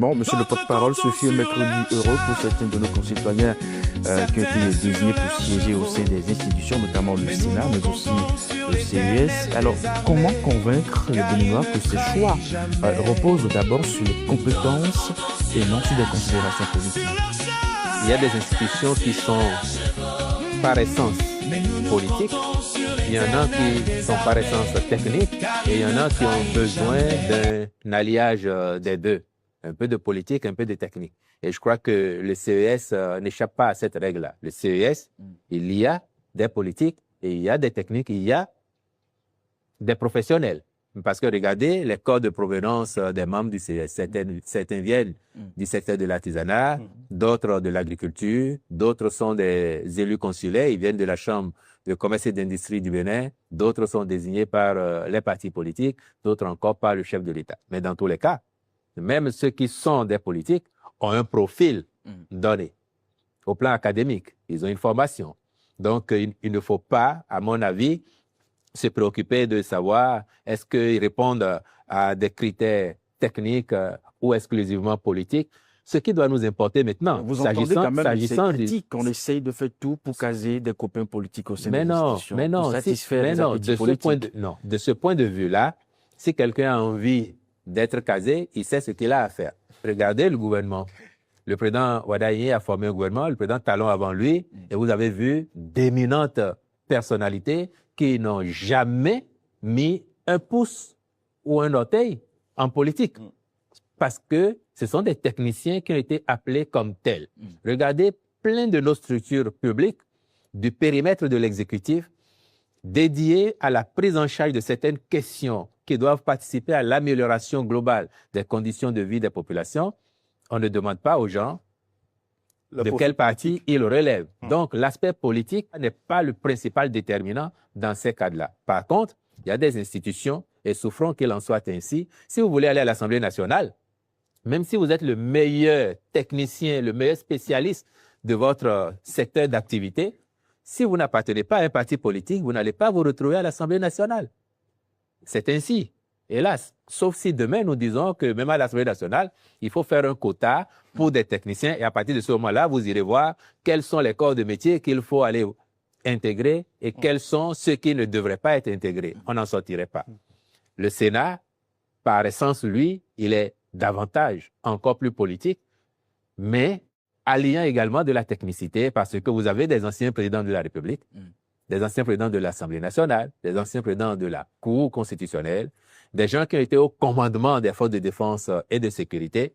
Bon, monsieur le porte-parole, ce fut un mercredi heureux pour certains de nos concitoyens qui ont été désignés pour siéger au sein des institutions, notamment le Sénat, mais aussi le CES. Alors, comment convaincre les Béninois que ces choix reposent d'abord sur les compétences et non sur des considérations politiques? Il y a des institutions qui sont par essence politiques, il y en a qui sont par essence techniques et il y en a qui ont besoin d'un alliage des deux, un peu de politique, un peu de technique. Et je crois que le CES n'échappe pas à cette règle-là. Le CES, il y a des politiques et il y a des techniques, il y a des professionnels. Parce que regardez les codes de provenance des membres du CES. Certains viennent du secteur de l'artisanat, d'autres de l'agriculture, d'autres sont des élus consulaires, ils viennent de la Chambre de commerce et d'industrie du Bénin, d'autres sont désignés par les partis politiques, d'autres encore par le chef de l'État. Mais dans tous les cas, même ceux qui sont des politiques ont un profil donné au plan académique. Ils ont une formation. Donc, il ne faut pas, à mon avis, se préoccuper de savoir est-ce qu'ils répondent à des critères techniques ou exclusivement politiques. Ce qui doit nous importer maintenant, vous entendez quand même ces critiques qu'on essaye de faire tout pour caser des copains politiques au sein des institutions, pour satisfaire les appétits politiques. De ce point de vue-là, si quelqu'un a envie d'être casé, il sait ce qu'il a à faire. Regardez le gouvernement. Le président Wadaye a formé un gouvernement, le président Talon avant lui, et vous avez vu d'éminentes personnalités qui n'ont jamais mis un pouce ou un orteil en politique. Parce que ce sont des techniciens qui ont été appelés comme tels. Regardez plein de nos structures publiques, du périmètre de l'exécutif, dédiées à la prise en charge de certaines questions qui doivent participer à l'amélioration globale des conditions de vie des populations. On ne demande pas aux gens de quel parti ils relèvent. Donc, l'aspect politique n'est pas le principal déterminant dans ces cas-là. Par contre, il y a des institutions, et souffrons qu'il en soit ainsi. Si vous voulez aller à l'Assemblée nationale, même si vous êtes le meilleur technicien, le meilleur spécialiste de votre secteur d'activité, si vous n'appartenez pas à un parti politique, vous n'allez pas vous retrouver à l'Assemblée nationale. C'est ainsi, hélas. Sauf si demain, nous disons que même à l'Assemblée nationale, il faut faire un quota pour des techniciens et à partir de ce moment-là, vous irez voir quels sont les corps de métier qu'il faut aller intégrer et quels sont ceux qui ne devraient pas être intégrés. On n'en sortirait pas. Le Sénat, par essence, lui, il est davantage, encore plus politique, mais alliant également de la technicité parce que vous avez des anciens présidents de la République, des anciens présidents de l'Assemblée nationale, des anciens présidents de la Cour constitutionnelle, des gens qui ont été au commandement des forces de défense et de sécurité.